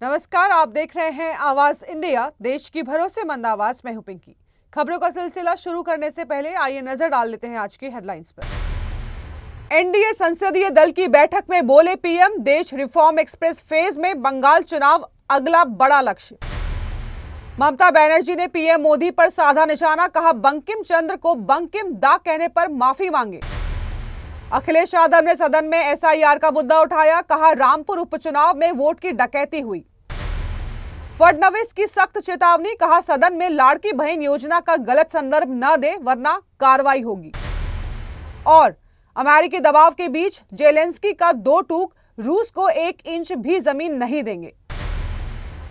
नमस्कार, आप देख रहे हैं आवाज इंडिया, देश की भरोसेमंद आवाज। मैं हूं पिंकी। खबरों का सिलसिला शुरू करने से पहले आइए नजर डाल लेते हैं आज की हेडलाइंस पर। एनडीए संसदीय दल की बैठक में बोले पीएम, देश रिफॉर्म एक्सप्रेस फेज में बंगाल चुनाव अगला बड़ा लक्ष्य। ममता बनर्जी ने पीएम मोदी पर साधा निशाना, कहा बंकिम चंद्र को बंकिम दा कहने पर माफी मांगे। अखिलेश यादव ने सदन में एसआईआर का मुद्दा उठाया, कहा रामपुर उपचुनाव में वोट की डकैती हुई। फडणवीस की सख्त चेतावनी, कहा सदन में लाड़की बहन योजना का गलत संदर्भ न दे वरना कार्रवाई होगी। और अमेरिकी दबाव के बीच जेलेंस्की का दो टूक, रूस को 1 इंच भी जमीन नहीं देंगे।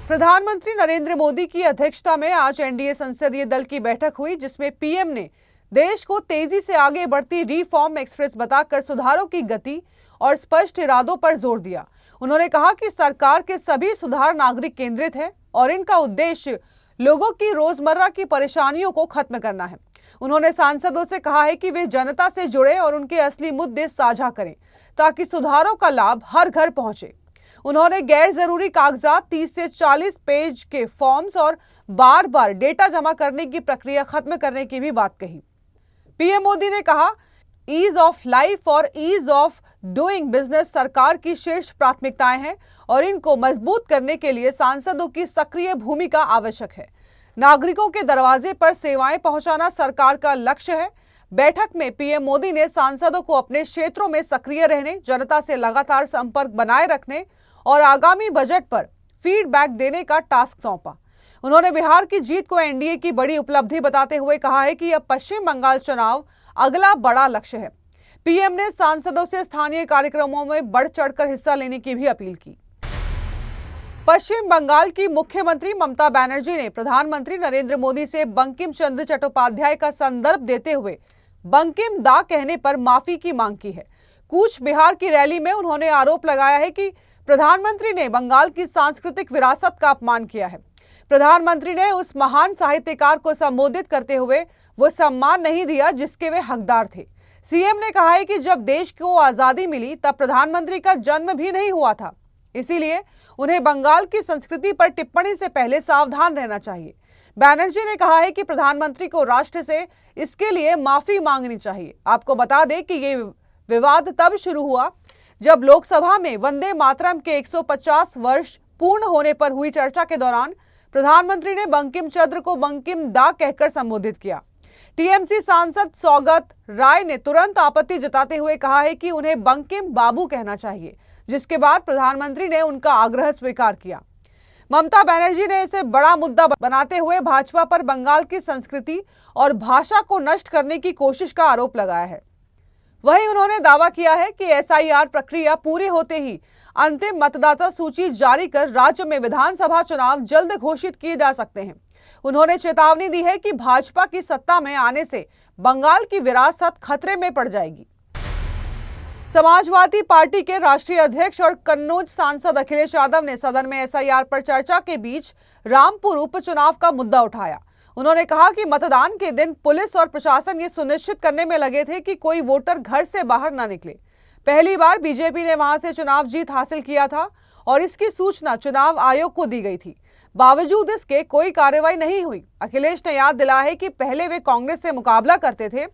प्रधानमंत्री नरेंद्र मोदी की अध्यक्षता में आज एनडीए संसदीय दल की बैठक हुई, जिसमें पीएम ने देश को तेजी से आगे बढ़ती रिफॉर्म एक्सप्रेस बताकर सुधारों की गति और स्पष्ट इरादों पर जोर दिया। उन्होंने कहा कि सरकार के सभी सुधार नागरिक केंद्रित है और इनका उद्देश्य लोगों की रोजमर्रा की परेशानियों को खत्म करना है। उन्होंने सांसदों से कहा है कि वे जनता से जुड़े और उनके असली मुद्दे साझा करें ताकि सुधारों का लाभ हर घर पहुंचे। उन्होंने गैर जरूरी कागजात, 30 से 40 पेज के फॉर्म्स और बार बार डेटा जमा करने की प्रक्रिया खत्म करने की भी बात कही। पीएम मोदी ने कहा ईज ऑफ लाइफ और ईज ऑफ डूइंग बिजनेस सरकार की शीर्ष प्राथमिकताएं हैं और इनको मजबूत करने के लिए सांसदों की सक्रिय भूमिका आवश्यक है। नागरिकों के दरवाजे पर सेवाएं पहुंचाना सरकार का लक्ष्य है। बैठक में पीएम मोदी ने सांसदों को अपने क्षेत्रों में सक्रिय रहने, जनता से लगातार संपर्क बनाए रखने और आगामी बजट पर फीडबैक देने का टास्क सौंपा। उन्होंने बिहार की जीत को एनडीए की बड़ी उपलब्धि बताते हुए कहा है कि अब पश्चिम बंगाल चुनाव अगला बड़ा लक्ष्य है। पीएम ने सांसदों से स्थानीय कार्यक्रमों में बढ़ चढ़कर हिस्सा लेने की भी अपील की। पश्चिम बंगाल की मुख्यमंत्री ममता बनर्जी ने प्रधानमंत्री नरेंद्र मोदी से बंकिम चंद्र चट्टोपाध्याय का संदर्भ देते हुए बंकिम दा कहने पर माफी की मांग की है। कूच बिहार की रैली में उन्होंने आरोप लगाया है कि प्रधानमंत्री ने बंगाल की सांस्कृतिक विरासत का अपमान किया है। प्रधानमंत्री ने उस महान साहित्यकार को संबोधित करते हुए वो सम्मान नहीं दिया जिसके वे हकदार थे। सीएम ने कहा है कि जब देश को आजादी मिली तब प्रधानमंत्री का जन्म भी नहीं हुआ था, इसीलिए उन्हें बंगाल की संस्कृति पर टिप्पणी से पहले सावधान रहना चाहिए। बनर्जी ने कहा है कि प्रधानमंत्री को राष्ट्र से इसके लिए माफी मांगनी चाहिए। आपको बता दें कि ये विवाद तब शुरू हुआ जब लोकसभा में वंदे मातरम के 150 वर्ष पूर्ण होने पर हुई चर्चा के दौरान प्रधानमंत्री ने बंकिम चंद्र को बंकिम दा कहकर संबोधित किया। टीएमसी सांसद सौगत राय ने तुरंत आपत्ति जताते हुए कहा है कि उन्हें बंकिम बाबू कहना चाहिए, जिसके बाद प्रधानमंत्री ने उनका आग्रह स्वीकार किया। ममता बनर्जी ने इसे बड़ा मुद्दा बनाते हुए भाजपा पर बंगाल की संस्कृति और भाषा को नष्ट करने की कोशिश का आरोप लगाया है। वहीं उन्होंने दावा किया है कि एसआईआर प्रक्रिया पूरी होते ही अंतिम मतदाता सूची जारी कर राज्य में विधानसभा चुनाव जल्द घोषित किए जा सकते हैं। उन्होंने चेतावनी दी है कि भाजपा की सत्ता में आने से बंगाल की विरासत खतरे में पड़ जाएगी। समाजवादी पार्टी के राष्ट्रीय अध्यक्ष और कन्नौज सांसद अखिलेश यादव ने सदन में एसआईआर पर चर्चा के बीच रामपुर उपचुनाव का मुद्दा उठाया। उन्होंने कहा कि मतदान के दिन पुलिस और प्रशासन ये सुनिश्चित करने में लगे थे कि कोई वोटर घर से बाहर न निकले। पहली बार बीजेपी ने वहां से चुनाव जीत हासिल किया था और इसकी सूचना चुनाव आयोग को दी गई थी। बावजूद इसके कोई कार्रवाई नहीं हुई। अखिलेश ने याद दिलाया है कि पहले वे कांग्रेस से मुकाबला करते थे,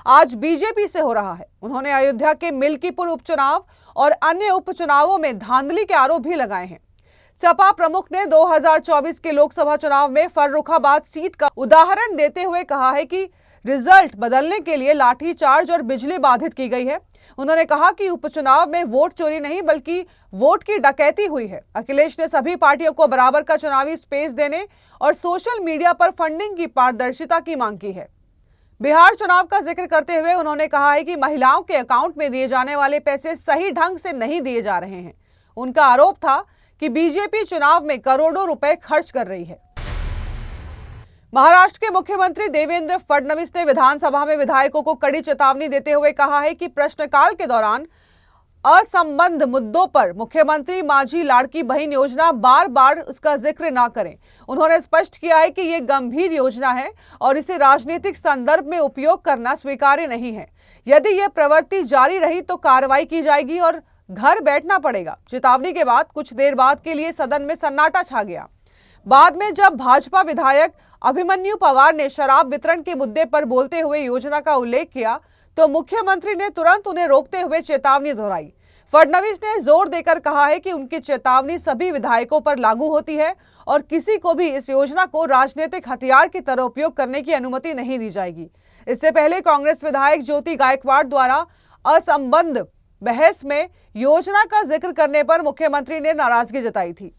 आज बीजेपी से हो रहा है। उन्होंने अयोध्या के मिल्कीपुर उपचुनाव और अन्य उपचुनावों में धांधली के आरोप भी लगाए हैं। सपा प्रमुख ने 2024 के लोकसभा चुनाव में फर्रुखाबाद सीट का उदाहरण देते हुए कहा है कि रिजल्ट बदलने के लिए लाठीचार्ज और बिजली बाधित की गई है। उन्होंने कहा कि उपचुनाव में वोट चोरी नहीं बल्कि वोट की डकैती हुई है। अखिलेश ने सभी पार्टियों को बराबर का चुनावी स्पेस देने और सोशल मीडिया पर फंडिंग की पारदर्शिता की मांग की है। बिहार चुनाव का जिक्र करते हुए उन्होंने कहा है कि महिलाओं के अकाउंट में दिए जाने वाले पैसे सही ढंग से नहीं दिए जा रहे हैं। उनका आरोप था कि बीजेपी चुनाव में करोड़ों रुपए खर्च कर रही है। महाराष्ट्र के मुख्यमंत्री देवेंद्र फडणवीस ने विधानसभा में विधायकों को कड़ी चेतावनी देते हुए कहा है कि प्रश्नकाल के दौरान असंबद्ध मुद्दों पर मुख्यमंत्री माझी लाड़की बहन योजना बार बार उसका जिक्र ना करें। उन्होंने स्पष्ट किया है कि ये गंभीर योजना है और इसे राजनीतिक संदर्भ में उपयोग करना स्वीकार्य नहीं है। यदि यह प्रवृत्ति जारी रही तो कार्रवाई की जाएगी और घर बैठना पड़ेगा। चेतावनी के बाद कुछ देर बाद के लिए सदन में सन्नाटा छा गया। बाद में जब भाजपा विधायक अभिमन्यु पवार ने शराब वितरण के मुद्दे पर बोलते हुए योजना का उल्लेख किया तो मुख्यमंत्री ने तुरंत उन्हें रोकते हुए चेतावनी दोहराई। फडणवीस ने जोर देकर कहा है कि उनकी चेतावनी सभी विधायकों पर लागू होती है और किसी को भी इस योजना को राजनीतिक हथियार की तरह उपयोग करने की अनुमति नहीं दी जाएगी। इससे पहले कांग्रेस विधायक ज्योति गायकवाड़ द्वारा असंबद्ध बहस में योजना का जिक्र करने पर मुख्यमंत्री ने नाराजगी जताई थी।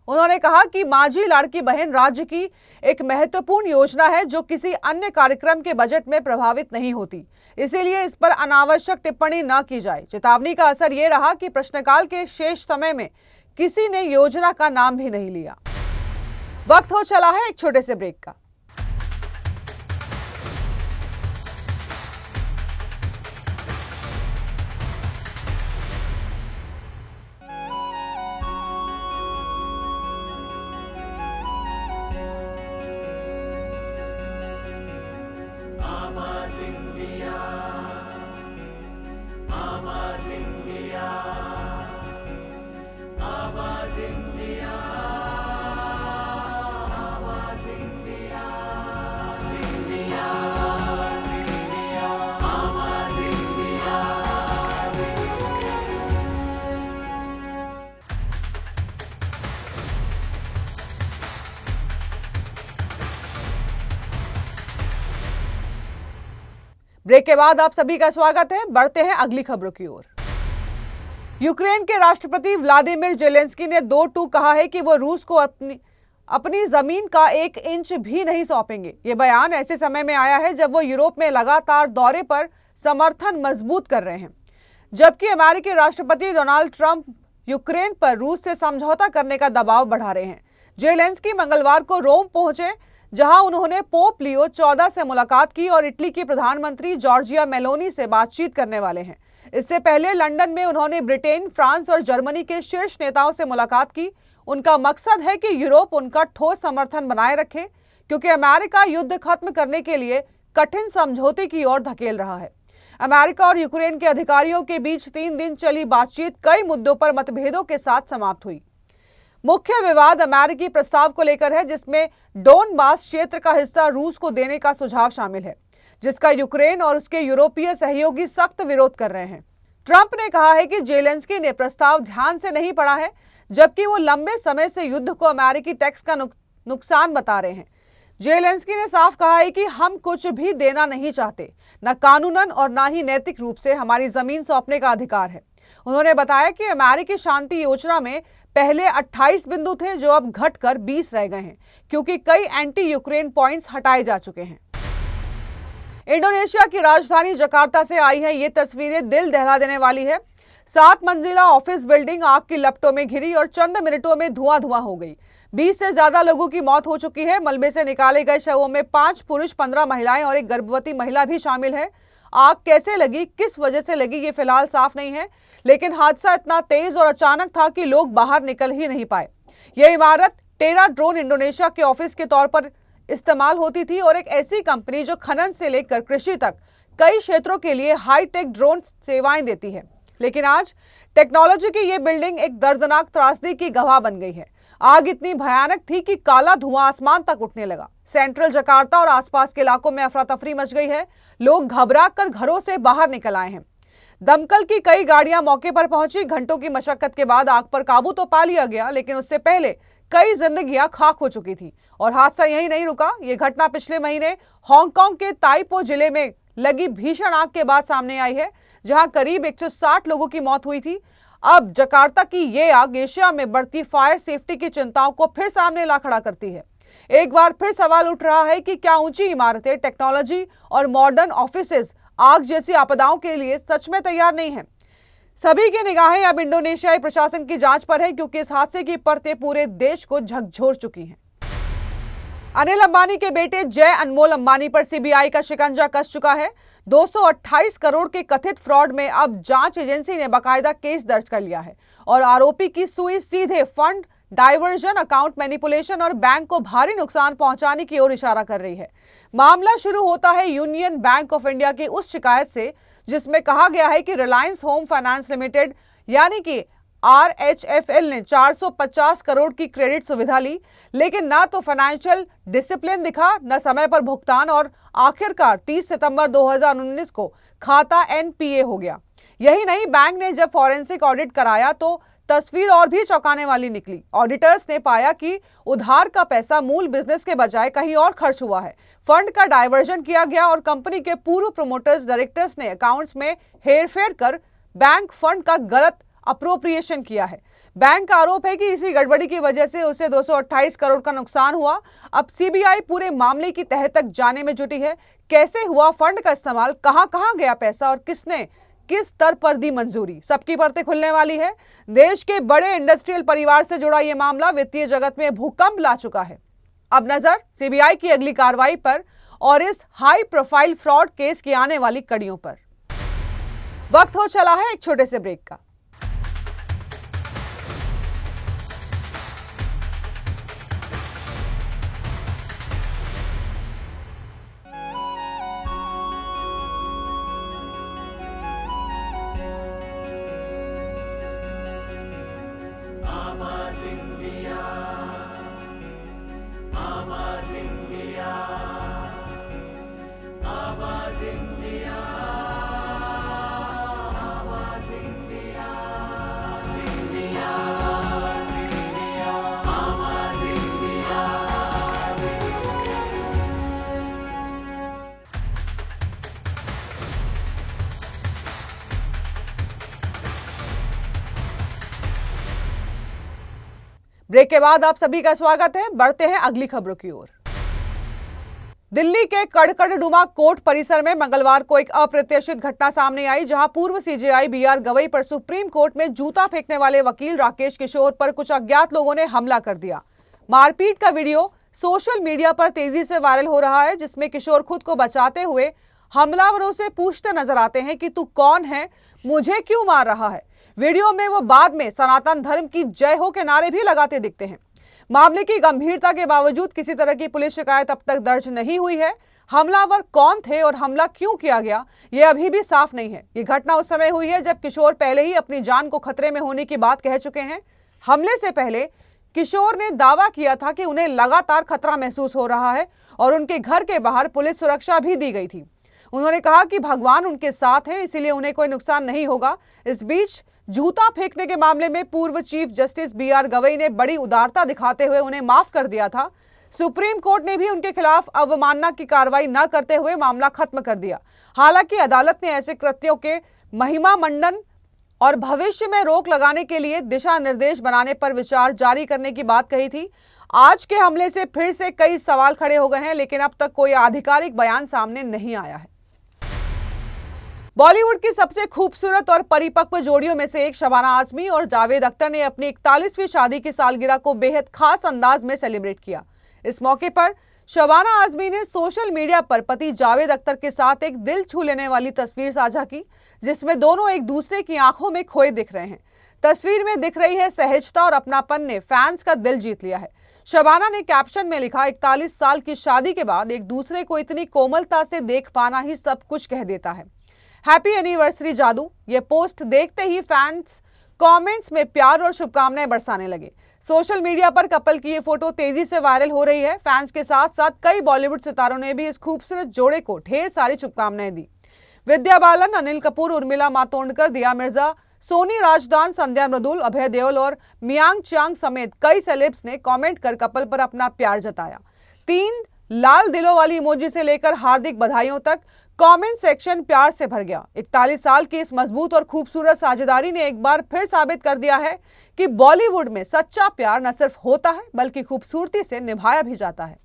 उन्होंने कहा कि माझी लाड़की बहन राज्य की एक महत्वपूर्ण योजना है जो किसी अन्य कार्यक्रम के बजट में प्रभावित नहीं होती, इसीलिए इस पर अनावश्यक टिप्पणी न की जाए। चेतावनी का असर ये रहा कि प्रश्नकाल के शेष समय में किसी ने योजना का नाम भी नहीं लिया। वक्त हो चला है एक छोटे से ब्रेक का। ब्रेक के बाद आप सभी का स्वागत है। बढ़ते हैं अगली खबरों की ओर। यूक्रेन के राष्ट्रपति व्लादिमीर जेलेंस्की ने 2 टूक कहा है कि वो रूस को अपनी जमीन का 1 इंच भी नहीं सौंपेंगे। ये बयान ऐसे समय में आया है जब वो यूरोप में लगातार दौरे पर समर्थन मजबूत कर रहे हैं, जबकि अमेरिकी राष्ट्रपति डोनाल्ड ट्रंप यूक्रेन पर रूस से समझौता करने का दबाव बढ़ा रहे हैं। जेलेंस्की मंगलवार को रोम पहुंचे, जहां उन्होंने पोप लियो 14 से मुलाकात की और इटली की प्रधानमंत्री जॉर्जिया मेलोनी से बातचीत करने वाले हैं। इससे पहले लंदन में उन्होंने ब्रिटेन, फ्रांस और जर्मनी के शीर्ष नेताओं से मुलाकात की। उनका मकसद है कि यूरोप उनका ठोस समर्थन बनाए रखे, क्योंकि अमेरिका युद्ध खत्म करने के लिए कठिन समझौते की ओर धकेल रहा है। अमेरिका और यूक्रेन के अधिकारियों के बीच 3 दिन चली बातचीत कई मुद्दों पर मतभेदों के साथ समाप्त हुई। मुख्य विवाद अमेरिकी प्रस्ताव को लेकर है, जिसमें डोनबास क्षेत्र का हिस्सा रूस को देने का सुझाव शामिल है, जिसका यूक्रेन और उसके यूरोपीय सहयोगी सख्त विरोध कर रहे हैं। ट्रंप ने कहा है कि जेलेंस्की ने प्रस्ताव ध्यान से नहीं पढ़ा है, जबकि वो लंबे समय से युद्ध को अमेरिकी टैक्स का नुकसान बता रहे हैं। जेलेंस्की ने साफ कहा है कि हम कुछ भी देना नहीं चाहते, न कानूनन और न ही नैतिक रूप से हमारी जमीन सौंपने का अधिकार है। उन्होंने बताया कि अमेरिकी शांति योजना में पहले 28 बिंदु थे, जो अब घटकर 20 रह गए हैं, क्योंकि कई एंटी यूक्रेन पॉइंट्स हटाए जा चुके हैं। इंडोनेशिया की राजधानी जकार्ता से आई है ये तस्वीरें दिल दहला देने वाली है। 7 मंजिला ऑफिस बिल्डिंग आग की लपटों में घिरी और चंद मिनटों में धुआं हो गई। 20 से ज्यादा लोगों की मौत हो चुकी है। मलबे से निकाले गए शवों में 5 पुरुष, 15 महिलाएं और एक गर्भवती महिला भी शामिल है। आग कैसे लगी, किस वजह से लगी, ये फिलहाल साफ नहीं है, लेकिन हादसा इतना तेज और अचानक था कि लोग बाहर निकल ही नहीं पाए। यह इमारत टेरा ड्रोन इंडोनेशिया के ऑफिस के तौर पर इस्तेमाल होती थी और एक ऐसी कंपनी जो खनन से लेकर कृषि तक कई क्षेत्रों के लिए हाईटेक ड्रोन सेवाएं देती है। लेकिन आज टेक्नोलॉजी की यह बिल्डिंग एक दर्दनाक त्रासदी की गवाह बन गई है। आग इतनी भयानक थी कि काला धुआं आसमान तक उठने लगा। सेंट्रल जकार्ता और आसपास के इलाकों में अफरा तफरी मच गई है। लोग घबरा कर घरों से बाहर निकल आए हैं। दमकल की कई गाड़ियां मौके पर पहुंची। घंटों की मशक्कत के बाद आग पर काबू तो पा लिया गया, लेकिन उससे पहले कई जिंदगियां खाक हो चुकी थी। और हादसा यही नहीं रुका। ये घटना पिछले महीने हांगकांग के ताइपो जिले में लगी भीषण आग के बाद सामने आई है, जहां करीब 160 लोगों की मौत हुई थी। अब जकार्ता की ये आग एशिया में बढ़ती फायर सेफ्टी की चिंताओं को फिर सामने ला खड़ा करती है। एक बार फिर सवाल उठ रहा है कि क्या ऊंची इमारतें, टेक्नोलॉजी और मॉडर्न ऑफिसेज आग जैसी आपदाओं के लिए सच में तैयार नहीं है। सभी की निगाहें अब इंडोनेशियाई प्रशासन की जांच पर है, क्योंकि इस हादसे की परतें पूरे देश को झकझोर चुकी हैं। अनिल अंबानी के बेटे जय अनमोल अंबानी पर सीबीआई का शिकंजा कस चुका है। 228 करोड़ के कथित फ्रॉड में अब जांच एजेंसी ने बाकायदा केस दर्ज कर लिया है और आरोपी की सुई सीधे फंड डाइवर्जन, अकाउंट मैनिपुलेशन और बैंक को भारी नुकसान पहुंचाने की ओर इशारा कर रही है। मामला शुरू होता है यूनियन बैंक ऑफ इंडिया की उस शिकायत से, जिसमें कहा गया है कि रिलायंस होम फाइनेंस लिमिटेड यानी कि RHFL ने 450 करोड़ की क्रेडिट सुविधा ली, लेकिन ना तो फाइनेंशियल डिसिप्लिन दिखा, न समय पर भुगतान और आखिरकार 30 सितंबर 2019 को खाता NPA हो गया। यही नहीं, बैंक ने जब फॉरेंसिक ऑडिट कराया तो तस्वीर और भी चौंकाने वाली निकली। ऑडिटर्स ने पाया कि उधार का पैसा मूल बिजनेस के बजाय कहीं और खर्च हुआ है। फंड का डाइवर्जन किया गया और कंपनी के पूर्व प्रोमोटर्स डायरेक्टर्स ने अकाउंट्स में हेरफेर कर बैंक फंड का गलत अप्रोप्रिएशन किया है। बैंक का आरोप है कि इसी गड़बड़ी की वजह से उसे 228 करोड़ का नुकसान हुआ। अब सीबीआई पूरे मामले की तह तक जाने में जुटी है। कैसे हुआ फंड का इस्तेमाल, कहां गया पैसा और किसने किस स्तर पर दी मंजूरी, सबकी परतें खुलने वाली है। देश के बड़े इंडस्ट्रियल परिवार से जुड़ा यह मामला वित्तीय जगत में भूकंप ला चुका है। अब नजर सीबीआई की अगली कार्रवाई पर और इस हाई प्रोफाइल फ्रॉड केस की आने वाली कड़ियों पर। वक्त हो चला है एक छोटे से ब्रेक का। ब्रेक के बाद आप सभी का स्वागत है। बढ़ते हैं अगली खबरों की ओर। दिल्ली के कड़कड़डुमा कोर्ट परिसर में मंगलवार को एक अप्रत्याशित घटना सामने आई, जहां पूर्व सीजेआई BR गवई पर सुप्रीम कोर्ट में जूता फेंकने वाले वकील राकेश किशोर पर कुछ अज्ञात लोगों ने हमला कर दिया। मारपीट का वीडियो सोशल मीडिया पर तेजी से वायरल हो रहा है, जिसमें किशोर खुद को बचाते हुए हमलावरों से पूछते नजर आते हैं कि तू कौन है, मुझे क्यों मार रहा है। वीडियो में वो बाद में सनातन धर्म की जय हो के नारे भी लगाते दिखते हैं। मामले की गंभीरता के बावजूद किसी तरह की पुलिस शिकायत अब तक दर्ज नहीं हुई है। हमलावर कौन थे और हमला क्यों किया गया, यह अभी भी साफ नहीं है। ये घटना उस समय हुई है जब किशोर पहले ही अपनी जान को खतरे में होने की बात कह चुके हैं। हमले से पहले किशोर ने दावा किया था कि उन्हें लगातार खतरा महसूस हो रहा है और उनके घर के बाहर पुलिस सुरक्षा भी दी गई थी। उन्होंने कहा कि भगवान उनके साथ है, इसीलिए उन्हें कोई नुकसान नहीं होगा। इस बीच जूता फेंकने के मामले में पूर्व चीफ जस्टिस BR गवई ने बड़ी उदारता दिखाते हुए उन्हें माफ कर दिया था। सुप्रीम कोर्ट ने भी उनके खिलाफ अवमानना की कार्रवाई न करते हुए मामला खत्म कर दिया। हालांकि अदालत ने ऐसे कृत्यों के महिमा मंडन और भविष्य में रोक लगाने के लिए दिशा निर्देश बनाने पर विचार जारी करने की बात कही थी। आज के हमले से फिर से कई सवाल खड़े हो गए हैं, लेकिन अब तक कोई आधिकारिक बयान सामने नहीं आया है। बॉलीवुड की सबसे खूबसूरत और परिपक्व जोड़ियों में से एक शबाना आजमी और जावेद अख्तर ने अपनी 41वीं शादी की सालगिरह को बेहद खास अंदाज में सेलिब्रेट किया। इस मौके पर शबाना आजमी ने सोशल मीडिया पर पति जावेद अख्तर के साथ एक दिल छू लेने वाली तस्वीर साझा की, जिसमें दोनों एक दूसरे की आंखों में खोए दिख रहे हैं। तस्वीर में दिख रही है सहजता और अपनापन ने फैंस का दिल जीत लिया है। शबाना ने कैप्शन में लिखा, 41 साल की शादी के बाद एक दूसरे को इतनी कोमलता से देख पाना ही सब कुछ कह देता है। हैप्पी एनिवर्सरी जादू। ये पोस्ट देखते ही फैंस कमेंट्स में प्यार और शुभकामनाएं बरसाने लगे। सोशल मीडिया पर कपल की ये फोटो तेजी से वायरल हो रही है। फैंस के साथ साथ कई बॉलीवुड सितारों ने भी इस खूबसूरत जोड़े को ढेर सारी शुभकामनाएं दी। विद्या बालन, अनिल कपूर, उर्मिला मातोंडकर, दिया मिर्जा, सोनी राजदान, संध्या मृदुल, अभय देओल और मियांग चांग समेत कई सेलेब्स ने कमेंट कर कपल पर अपना प्यार जताया। 3 लाल दिलों वाली इमोजी से लेकर हार्दिक बधाइयों तक कमेंट सेक्शन प्यार से भर गया। 41 साल की इस मजबूत और खूबसूरत साझेदारी ने एक बार फिर साबित कर दिया है कि बॉलीवुड में सच्चा प्यार न सिर्फ होता है बल्कि खूबसूरती से निभाया भी जाता है।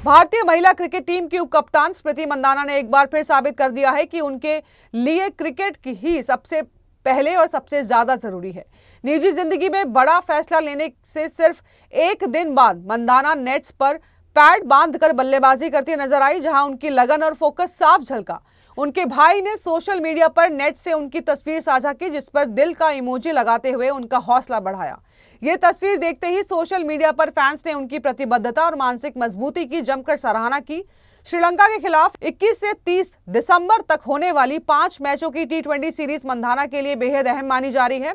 भारतीय महिला क्रिकेट टीम की उपकप्तान स्मृति मंदाना ने एक बार फिर साबित कर दिया है कि उनके लिए क्रिकेट की ही सबसे पहले और सबसे ज्यादा जरूरी है। निजी जिंदगी में बड़ा फैसला लेने से सिर्फ एक दिन बाद मंदाना नेट्स पर पैड बांधकर बल्लेबाजी करती नजर आई, जहां उनकी लगन और फोकस साफ झलका। उनके भाई ने सोशल मीडिया पर नेट से उनकी तस्वीर साझा की, जिस पर दिल का इमोजी लगाते हुए उनका हौसला बढ़ाया। ये तस्वीर देखते ही सोशल मीडिया पर फैंस ने उनकी प्रतिबद्धता और मानसिक मजबूती की जमकर सराहना की। श्रीलंका के खिलाफ 21 से 30 दिसंबर तक होने वाली 5 मैचों की टी20 सीरीज मंधाना के लिए बेहद अहम मानी जा रही है।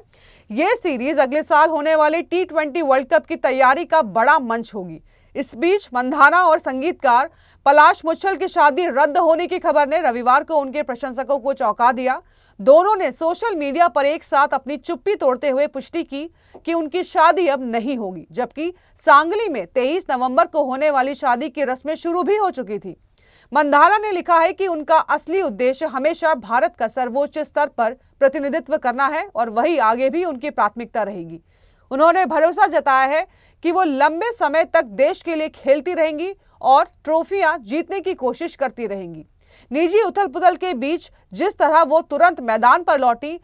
यह सीरीज अगले साल होने वाले टी20 वर्ल्ड कप की तैयारी का बड़ा मंच होगी। इस बीच मंधाना और संगीतकार पलाश मुच्छल की शादी रद्द होने की खबर ने रविवार को उनके प्रशंसकों को चौंका दिया। दोनों ने सोशल मीडिया पर एक साथ अपनी चुप्पी तोड़ते हुए पुष्टि की कि उनकी शादी अब नहीं होगी, जबकि सांगली में 23 नवंबर को होने वाली शादी की रस्में शुरू भी हो चुकी थी। मंधाना ने लिखा है कि उनका असली उद्देश्य हमेशा भारत का सर्वोच्च स्तर पर प्रतिनिधित्व करना है और वही आगे भी उनकी प्राथमिकता रहेगी। उन्होंने भरोसा जताया है कि वो लंबे समय तक देश के लिए खेलती रहेंगी और ट्रॉफियां जीतने की कोशिश करती रहेंगी। निजी उथल-पुथल के बीच जिस तरह वो तुरंत मैदान पर लौटी,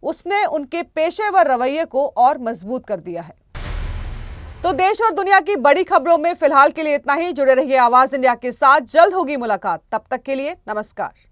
उसने उनके पेशेवर रवैये को और मजबूत कर दिया है। तो देश और दुनिया की बड़ी खबरों में फिलहाल के लिए इतना ही। जुड़े रहिए आवाज इंडिया के साथ, जल्द होगी मुलाकात। तब तक के लिए नमस्कार।